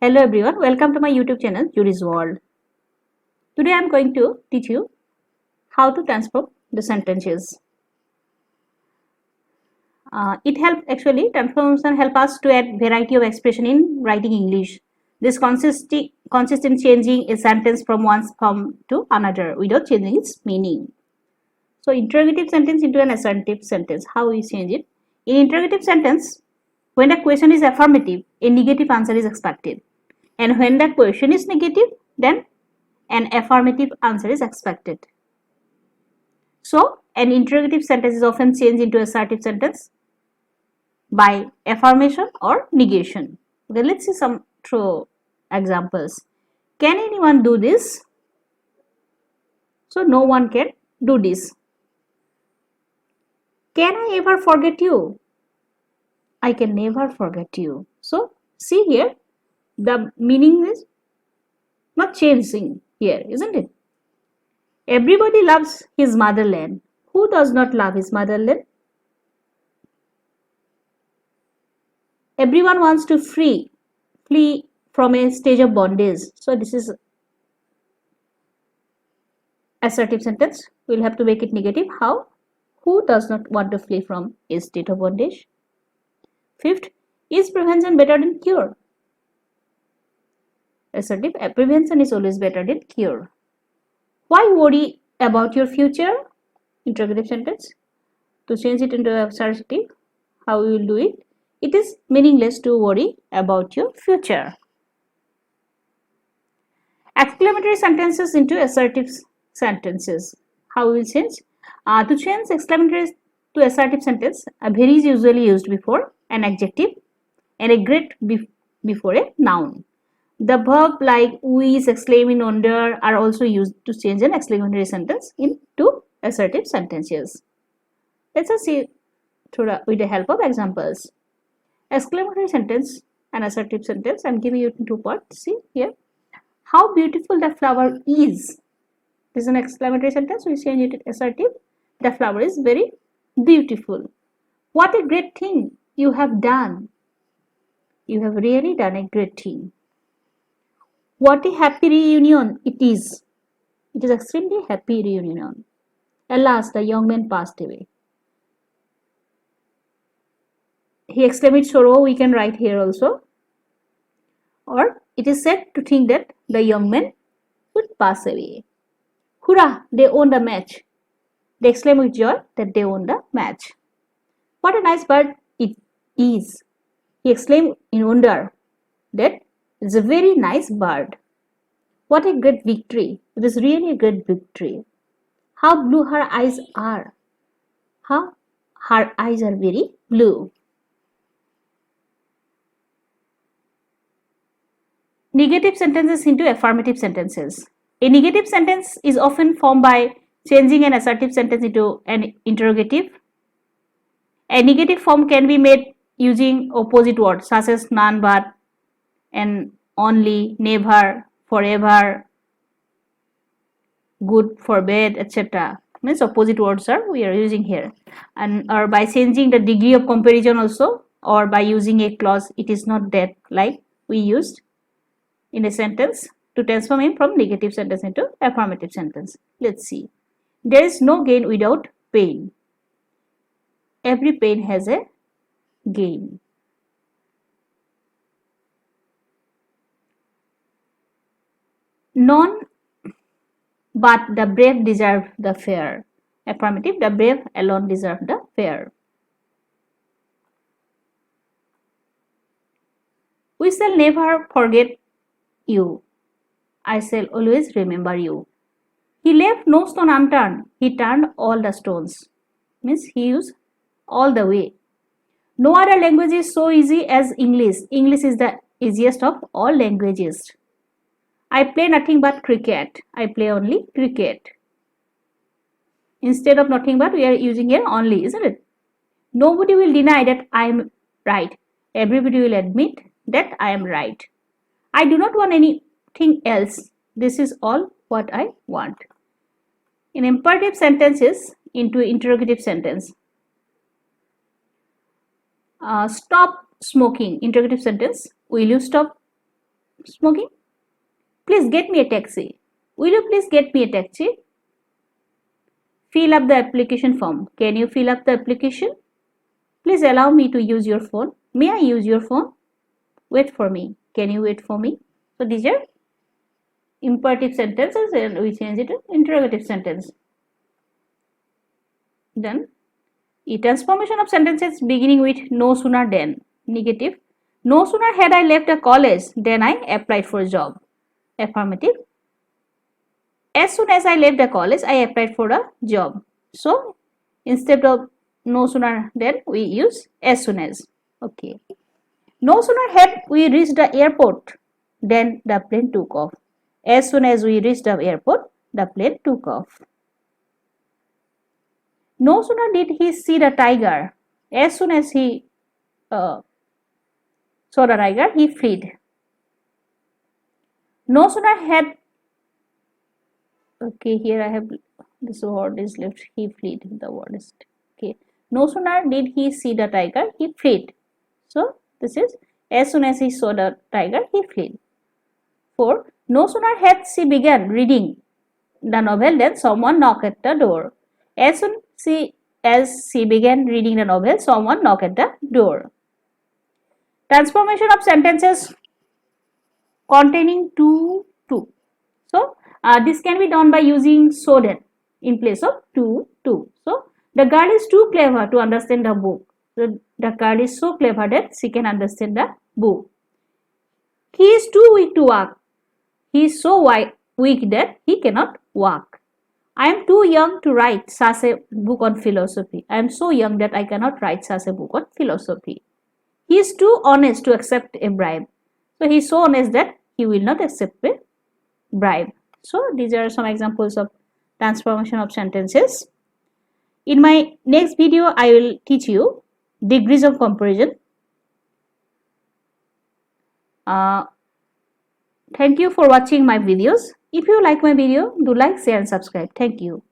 Hello everyone, welcome to my YouTube channel Judy's World. Today I am going to teach you how to transform the sentences. Transformation help us to add variety of expression in writing English. This consists in changing a sentence from one form to another without changing its meaning. So interrogative sentence into an assertive sentence, how we change it? In interrogative sentence, when the question is affirmative, a negative answer is expected. And when the question is negative, then an affirmative answer is expected. So, an interrogative sentence is often changed into assertive sentence by affirmation or negation. Okay, let's see some true examples. Can anyone do this? So, no one can do this. Can I ever forget you? I can never forget you. So, see here, the meaning is not changing here, isn't it? Everybody loves his motherland. Who does not love his motherland? Everyone wants to flee from a stage of bondage. So this is assertive sentence. We'll have to make it negative. How? Who does not want to flee from a state of bondage? Fifth, is prevention better than cure? Assertive, prevention is always better than cure. Why worry about your future? Interrogative sentence. To change it into assertive, how we will do it? It is meaningless to worry about your future. Exclamatory sentences into assertive sentences. How we will change? To change exclamatory to assertive sentence, a very is usually used before an adjective and a great before a noun. The verb like whiz, exclaim, in wonder are also used to change an exclamatory sentence into assertive sentences. Let's just see with the help of examples. Exclamatory sentence and assertive sentence. I'm giving you two parts. See here. How beautiful the flower is. This is an exclamatory sentence. We change it to assertive. The flower is very beautiful. What a great thing you have done. You have really done a great thing. What a happy reunion it is. It is extremely happy reunion. Alas, the young man passed away. He exclaimed sorrow, we can write here also. Or it is said to think that the young man would pass away. Hurrah, they won the match. They exclaim with joy that they won the match. What a nice bird it is. He exclaimed in wonder that it's a very nice bird. What a great victory. It is really a great victory. How blue her eyes are. How her eyes are very blue. Negative sentences into affirmative sentences. A negative sentence is often formed by changing an assertive sentence into an interrogative. A negative form can be made using opposite words such as none but and only, never, forever, good, forbid, etc. Means opposite words are we are using here, and or by changing the degree of comparison also, or by using a clause it is not that, like we used in a sentence to transform it from negative sentence into affirmative sentence. Let's see. There is no gain without pain. Every pain has a gain. None but the brave deserve the fair. Affirmative, the brave alone deserve the fair. We shall never forget you. I shall always remember you. He left no stone unturned. He turned all the stones. Means he used all the way. No other language is so easy as English. English is the easiest of all languages. I play nothing but cricket. I play only cricket. Instead of nothing but, we are using here only, isn't it? Nobody will deny that I am right. Everybody will admit that I am right. I do not want anything else. This is all what I want. In imperative sentences into interrogative sentence. Stop smoking. Interrogative sentence. Will you stop smoking? Please get me a taxi. Will you please get me a taxi? Fill up the application form. Can you fill up the application? Please allow me to use your phone. May I use your phone? Wait for me. Can you wait for me? So these are imperative sentences and we change it to interrogative sentence. Then a transformation of sentences beginning with no sooner than. Negative. No sooner had I left the college than I applied for a job. Affirmative. As soon as I left the college, I applied for a job. So instead of no sooner than, we use as soon as. Okay. No sooner had we reached the airport than the plane took off. As soon as we reached the airport, the plane took off. No sooner did he see the tiger. As soon as he saw the tiger, he fled. No sooner had, okay, here I have this word is left, he fled, the word is, okay. No sooner did he see the tiger, he fled. So this is as soon as he saw the tiger, he fled. 4. No sooner had she began reading the novel than someone knocked at the door. As soon as she began reading the novel, someone knocked at the door. Transformation of sentences containing to. So this can be done by using so that in place of to. So the girl is too clever to understand the book. So the girl is so clever that she can understand the book. He is too weak to walk. He is so weak that he cannot walk. I am too young to write such a book on philosophy. I am so young that I cannot write such a book on philosophy. He is too honest to accept a bribe. So he is so honest that he will not accept a bribe. So these are some examples of transformation of sentences. In my next video, I will teach you degrees of comparison. Thank you for watching my videos. If you like my video, do like, share and subscribe. Thank you.